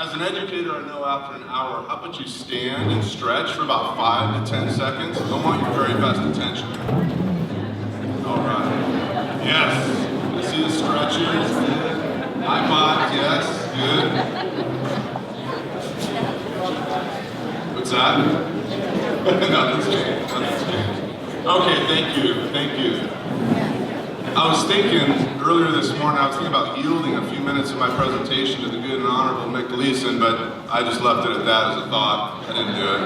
As an educator, I know after an hour, how about you stand and stretch for about 5 to 10 seconds? I want your very best attention. All right. Yes. I see the stretches. High fives, yes. Good. What's that? Nothing's changed. Nothing's changed. Okay, thank you. Thank you. I was thinking earlier this morning, I was thinking about yielding a few minutes of my presentation to the good and honorable Mick Gleason, but I just left it at that as a thought. I didn't do it.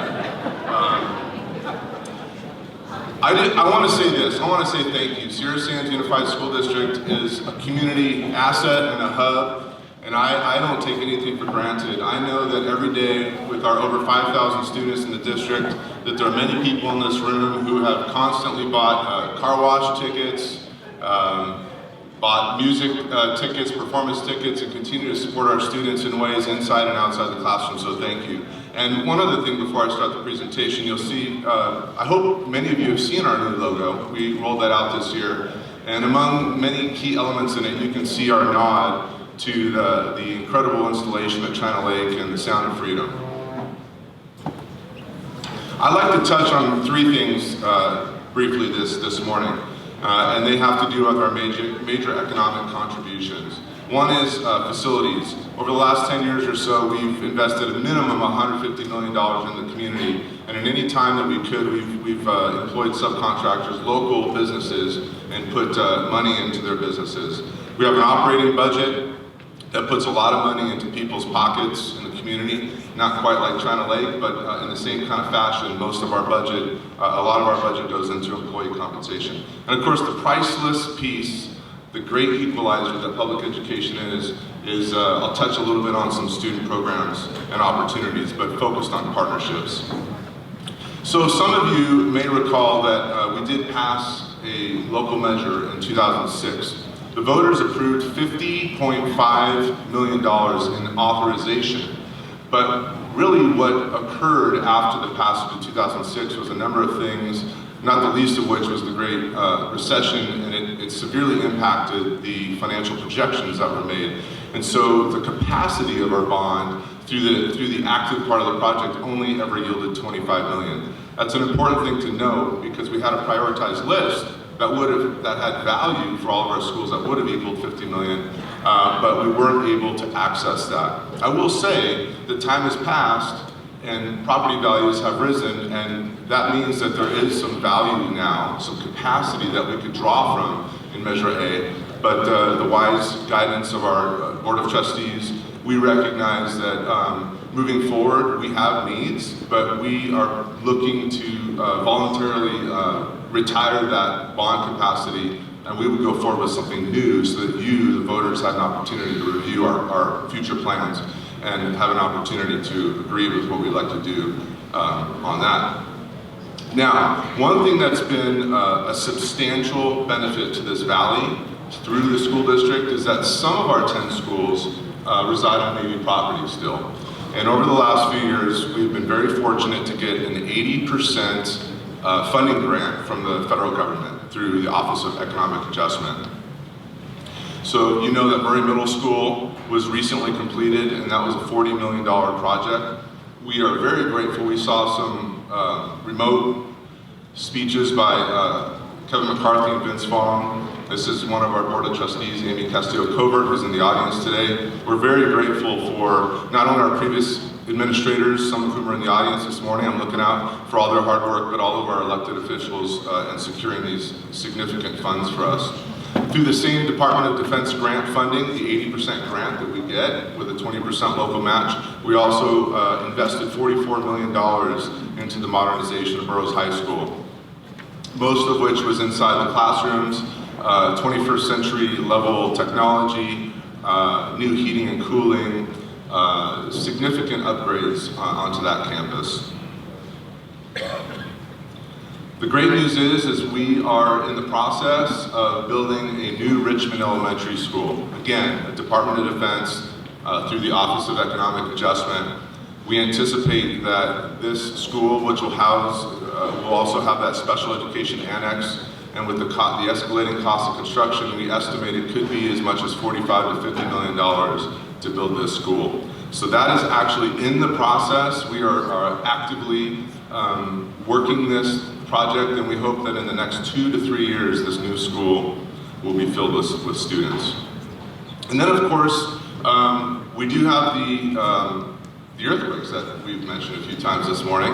I want to say this. I want to say thank you. Sierra Sands Unified School District is a community asset and a hub, and I don't take anything for granted. I know that every day with our over 5,000 students in the district, that there are many people in this room who have constantly bought car wash tickets, bought music tickets, performance tickets, and continue to support our students in ways inside and outside the classroom, so thank you. And one other thing before I start the presentation, you'll see, I hope many of you have seen our new logo. We rolled that out this year. And among many key elements in it, you can see our nod to the incredible installation at China Lake and the Sound of Freedom. I'd like to touch on 3 things briefly this morning. And they have to do with our major economic contributions. One is facilities. Over the last 10 years or so, we've invested a minimum of $150 million in the community. And in any time that we could, we've employed subcontractors, local businesses, and put money into their businesses. We have an operating budget that puts a lot of money into people's pockets in the community. Not quite like China Lake, but in the same kind of fashion, most of our budget, a lot of our budget goes into employee compensation. And of course, the priceless piece, the great equalizer that public education is I'll touch a little bit on some student programs and opportunities, but focused on partnerships. So some of you may recall that we did pass a local measure in 2006. The voters approved $50.5 million in authorization. But really what occurred after the passage of 2006 was a number of things, not the least of which was the Great Recession, and it severely impacted the financial projections that were made. And so the capacity of our bond through the active part of the project only ever yielded $25 million. That's an important thing to know because we had a prioritized list that had value for all of our schools that would have equaled $50 million. But we weren't able to access that. I will say that time has passed and property values have risen, and that means that there is some value now, some capacity that we could draw from in Measure A. But the wise guidance of our Board of Trustees, we recognize that moving forward we have needs, but we are looking to voluntarily retire that bond capacity, and we would go forward with something new so that you, the voters, had an opportunity to review our future plans and have an opportunity to agree with what we'd like to do on that. Now, one thing that's been a substantial benefit to this valley through the school district is that some of our 10 schools reside on Navy property still. And over the last few years, we've been very fortunate to get an 80% funding grant from the federal government through the Office of Economic Adjustment. So you know that Murray Middle School was recently completed, and that was a $40 million project. We are very grateful. We saw some remote speeches by Kevin McCarthy and Vince Fong. This is one of our Board of Trustees, Amy Castillo-Covert, who's in the audience today. We're very grateful for not only our previous administrators, some of whom are in the audience this morning, I'm looking out for all their hard work, but all of our elected officials in securing these significant funds for us. Through the same Department of Defense grant funding, the 80% grant that we get with a 20% local match, we also invested $44 million into the modernization of Burroughs High School, most of which was inside the classrooms, 21st century level technology, new heating and cooling, significant upgrades onto that campus. The great news is we are in the process of building a new Richmond Elementary School. Again, a Department of Defense through the Office of Economic Adjustment. We anticipate that this school, which will also have that special education annex, and with the escalating cost of construction, we estimate it could be as much as $45 to $50 million to build this school. So that is actually in the process. We are actively working this project, and we hope that in the next 2 to 3 years, this new school will be filled with students. And then, of course, we do have the earthquakes that we've mentioned a few times this morning,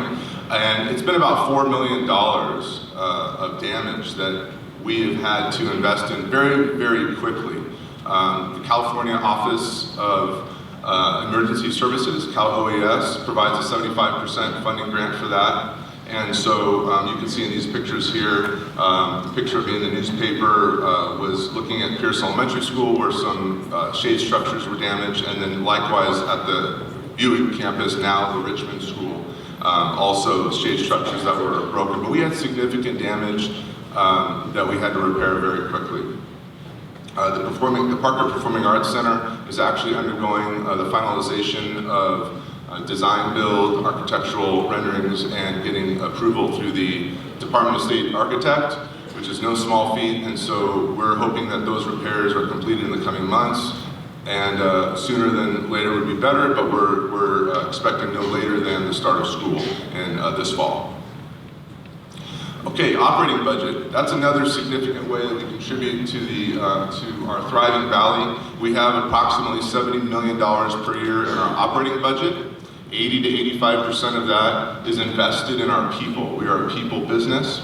and it's been about $4 million of damage that we have had to invest in very, very quickly. The California Office of Emergency Services, Cal OES, provides a 75% funding grant for that. And so you can see in these pictures here, the picture of me in the newspaper was looking at Pierce Elementary School where some shade structures were damaged, and then likewise at the Buick campus, now the Richmond School, also shade structures that were broken. But we had significant damage that we had to repair very quickly. The Parker Performing Arts Center is actually undergoing the finalization of design build, architectural renderings, and getting approval through the Department of State Architect, which is no small feat, and so we're hoping that those repairs are completed in the coming months, and sooner than later would be better, but we're expecting no later than the start of school in this fall. Okay, operating budget. That's another significant way that we contribute to our thriving valley. We have approximately $70 million per year in our operating budget. 80 to 85% of that is invested in our people. We are a people business,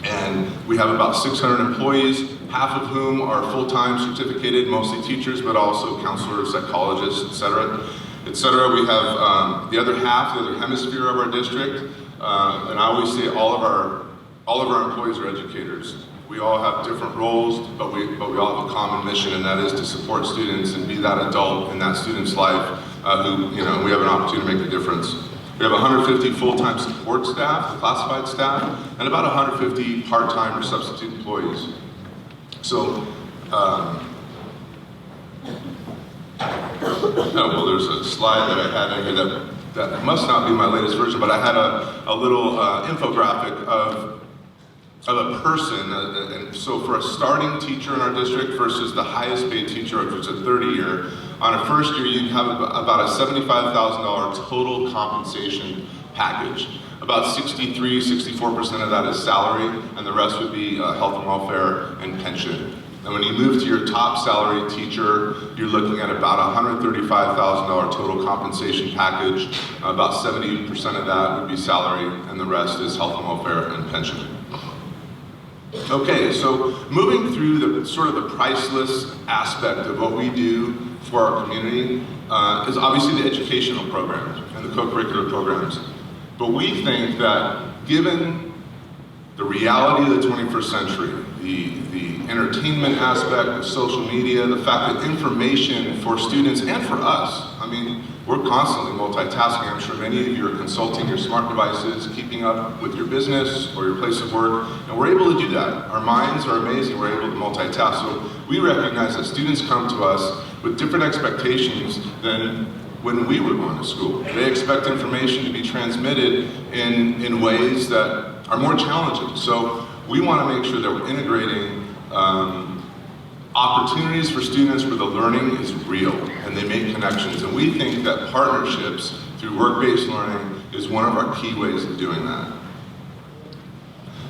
and we have about 600 employees, half of whom are full-time certificated, mostly teachers, but also counselors, psychologists, et cetera, et cetera. We have the other half, the other hemisphere of our district, and I always say all of our employees are educators. We all have different roles, but we all have a common mission, and that is to support students and be that adult in that student's life who, we have an opportunity to make a difference. We have 150 full-time support staff, classified staff, and about 150 part-time or substitute employees. So, there's a slide that I had in here that must not be my latest version, but I had a little infographic of a person, and so for a starting teacher in our district versus the highest paid teacher, which is a 30-year, on a first year you'd have about a $75,000 total compensation package. About 64% of that is salary, and the rest would be health and welfare and pension. And when you move to your top salary teacher, you're looking at about $135,000 total compensation package. About 70% of that would be salary, and the rest is health and welfare and pension. Okay, so moving through the priceless aspect of what we do for our community is obviously the educational programs and the co-curricular programs. But we think that given the reality of the 21st century, the entertainment aspect of social media, the fact that information for students and for us, we're constantly multitasking. I'm sure many of you are consulting your smart devices, keeping up with your business or your place of work, and we're able to do that. Our minds are amazing, we're able to multitask. So we recognize that students come to us with different expectations than when we were going to school. They expect information to be transmitted in ways that are more challenging. So we want to make sure that we're integrating opportunities for students where the learning is real and they make connections. And we think that partnerships through work-based learning is one of our key ways of doing that.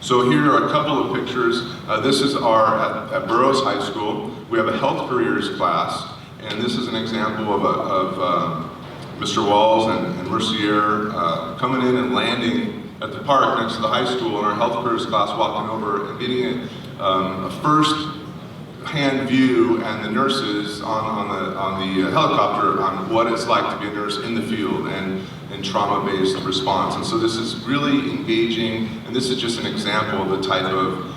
So here are a couple of pictures. This is at Burroughs High School. We have a health careers class, and this is an example of Mr. Walls and Mercier coming in and landing at the park next to the high school in our health careers class, walking over and getting a first-hand view, and the nurses on the helicopter on what it's like to be a nurse in the field and trauma-based response. And so this is really engaging, and this is just an example of the type of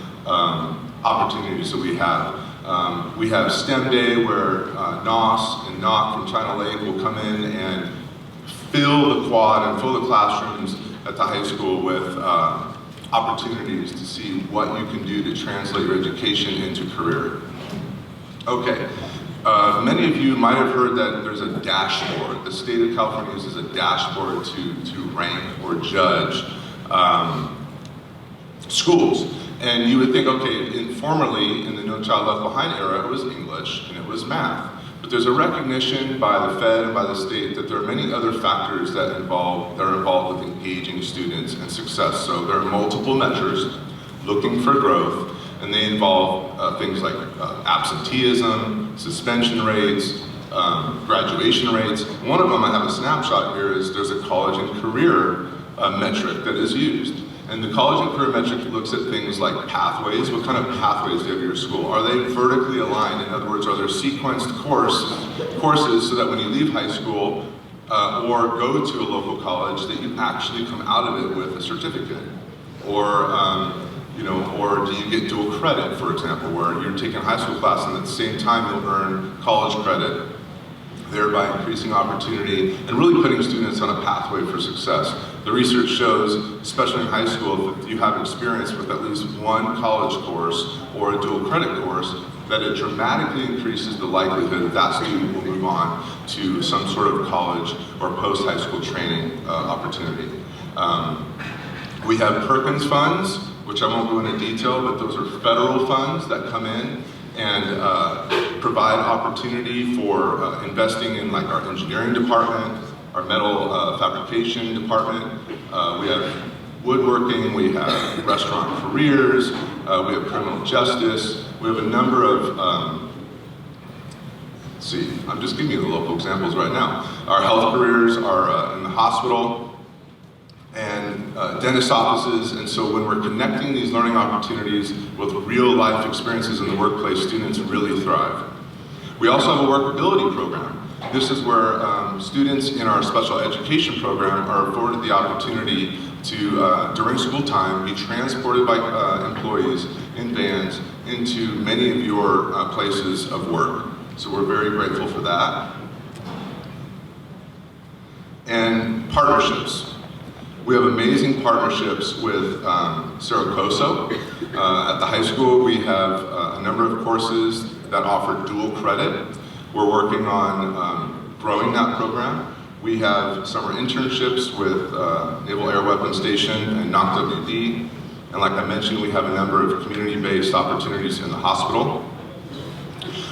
opportunities that we have. We have STEM Day where NOS and NOC from China Lake will come in and fill the quad and fill the classrooms at the high school with opportunities to see what you can do to translate your education into career. Okay, many of you might have heard that there's a dashboard. The state of California uses a dashboard to rank or judge schools. And you would think, okay, formerly in the No Child Left Behind era, it was English and it was math. But there's a recognition by the Fed and by the state that there are many other factors that are involved with engaging students and success. So there are multiple measures looking for growth, and they involve things like absenteeism, suspension rates, graduation rates. One of them, I have a snapshot here, is there's a college and career metric that is used. And the college and career metric looks at things like pathways. What kind of pathways do you have at your school? Are they vertically aligned? In other words, are there sequenced courses so that when you leave high school or go to a local college that you actually come out of it with a certificate? Or or do you get dual credit, for example, where you're taking a high school class and at the same time you'll earn college credit, thereby increasing opportunity and really putting students on a pathway for success. The research shows, especially in high school, if you have experience with at least one college course or a dual credit course, that it dramatically increases the likelihood that that student will move on to some sort of college or post-high school training opportunity. We have Perkins Funds, which I won't go into detail, but those are federal funds that come in and provide opportunity for investing in like our engineering department, our metal fabrication department. We have woodworking, we have restaurant careers, we have criminal justice. We have a number of, let's see, I'm just giving you the local examples right now. Our health careers are in the hospital and dentist offices, and so when we're connecting these learning opportunities with real life experiences in the workplace, students really thrive. We also have a workability program. This is where students in our special education program are afforded the opportunity to, during school time, be transported by employees in vans into many of your places of work. So we're very grateful for that. And partnerships. We have amazing partnerships with Saracoso. At the high school, we have a number of courses that offer dual credit. We're working on growing that program. We have summer internships with Naval Air Weapons Station and IWV. And like I mentioned, we have a number of community-based opportunities in the hospital.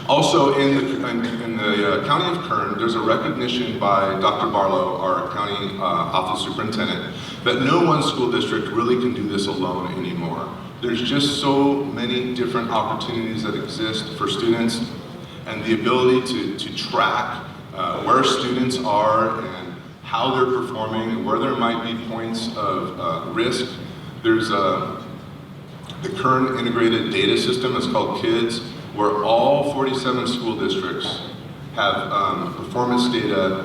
Also, in the County of Kern, there's a recognition by Dr. Barlow, our County Office Superintendent, that no one school district really can do this alone anymore. There's just so many different opportunities that exist for students, and the ability to track where students are and how they're performing and where there might be points of risk. There's the Kern Integrated Data System, it's called KIDS, where all 47 school districts have performance data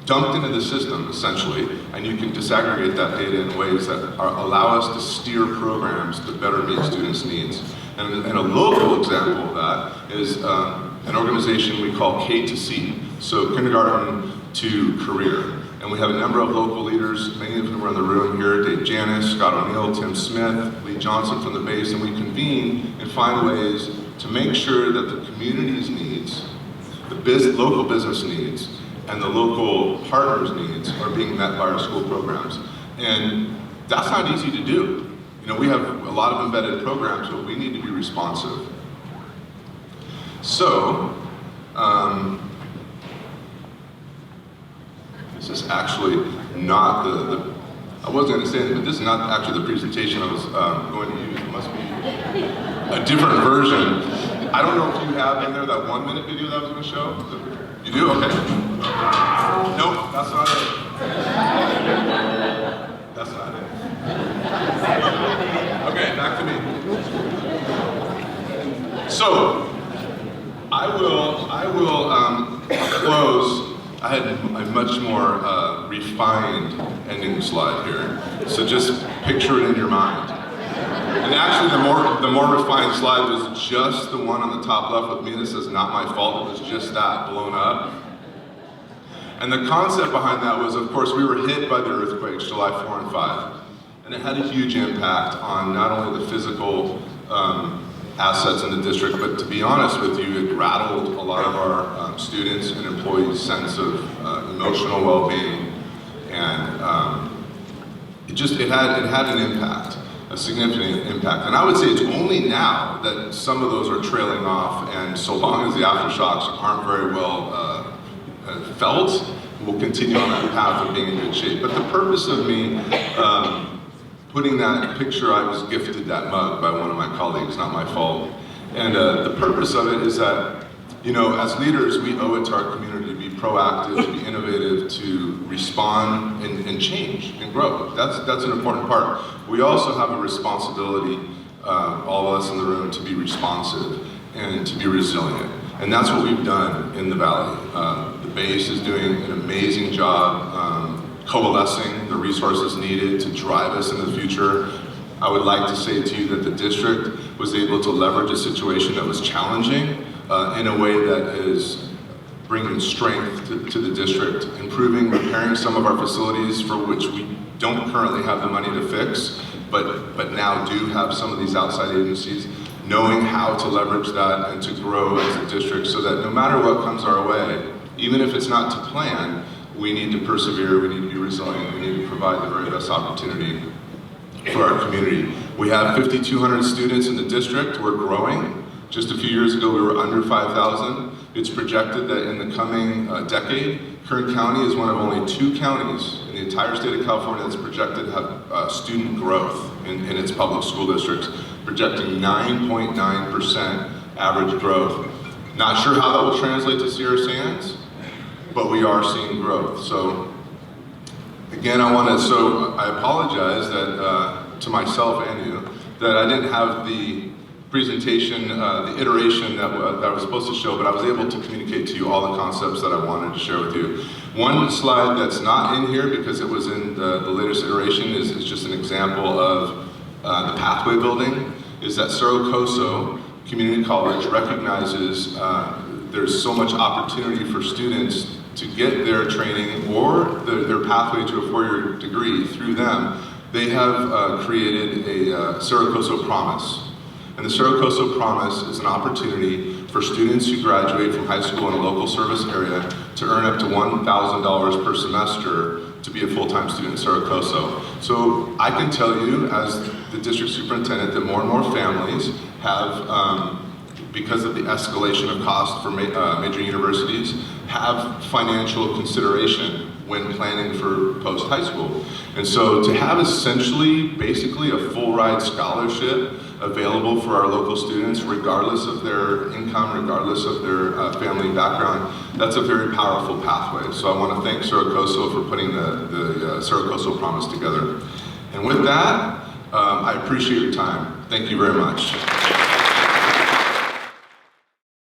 dumped into the system, essentially, and you can disaggregate that data in ways that allow us to steer programs to better meet students' needs. And a local example of that is an organization we call K2C, so kindergarten to career. And we have a number of local leaders, many of whom are in the room here, Dave Janis, Scott O'Neill, Tim Smith, Lee Johnson from the base, and we convene and find ways to make sure that the community's needs, the local business needs, and the local partners' needs are being met by our school programs. And that's not easy to do. You know, we have a lot of embedded programs, but we need to be responsive. So, this is actually not I wasn't going to say it, but this is not actually the presentation I was going to use. It must be a different version. I don't know if you have in there that 1 minute video that I was going to show. You do? Okay. Nope, that's not it. That's not it. Okay, back to me. So, I will close. I had a much more refined ending slide here. So just picture it in your mind. And actually the more refined slide was just the one on the top left with me that says "not my fault." It was just that blown up. And the concept behind that was, of course, we were hit by the earthquakes, July 4 and 5. And it had a huge impact on not only the physical assets in the district, but to be honest with you, it rattled a lot of our students and employees' sense of emotional well-being, and it had an impact. a significant impact. And I would say it's only now that some of those are trailing off, and so long as the aftershocks aren't very well felt, we'll continue on that path of being in good shape. But the purpose of me putting that picture, I was gifted that mug by one of my colleagues, not my fault. And the purpose of it is that, you know, as leaders, we owe it to our community to be proactive, to be innovative, to respond and change and grow. That's an important part. We also have a responsibility, all of us in the room, to be responsive and to be resilient. And that's what we've done in the Valley. The base is doing an amazing job coalescing the resources needed to drive us in the future. I would like to say to you that the district was able to leverage a situation that was challenging in a way that is bringing strength to the district, improving, repairing some of our facilities for which we don't currently have the money to fix, but now do have some of these outside agencies, knowing how to leverage that and to grow as a district so that no matter what comes our way, even if it's not to plan, we need to persevere, we need to be resilient, we need to provide the very best opportunity for our community. We have 5,200 students in the district. We're growing. Just a few years ago, we were under 5,000. It's projected that in the coming decade, Kern County is one of only 2 counties in the entire state of California that's projected to have student growth in its public school districts, projecting 9.9% average growth. Not sure how that will translate to Sierra Sands, but we are seeing growth. So again, I apologize that to myself and you that I didn't have the presentation, the iteration that I was supposed to show, but I was able to communicate to you all the concepts that I wanted to share with you. One slide that's not in here because it was in the latest iteration is just an example of the pathway building, is that Cerro Coso Community College recognizes there's so much opportunity for students to get their training or their pathway to a 4-year degree through them. They have created a Cerro Coso Promise. And the Cerro Coso Promise is an opportunity for students who graduate from high school in a local service area to earn up to $1,000 per semester to be a full-time student in Cerro Coso. So I can tell you as the district superintendent that more and more families have, because of the escalation of cost for major universities, have financial consideration when planning for post-high school. And so to have essentially, basically a full-ride scholarship available for our local students, regardless of their income, regardless of their family background, that's a very powerful pathway. So I want to thank Cerro Coso for putting the Cerro Coso Promise together. And with that, I appreciate your time. Thank you very much.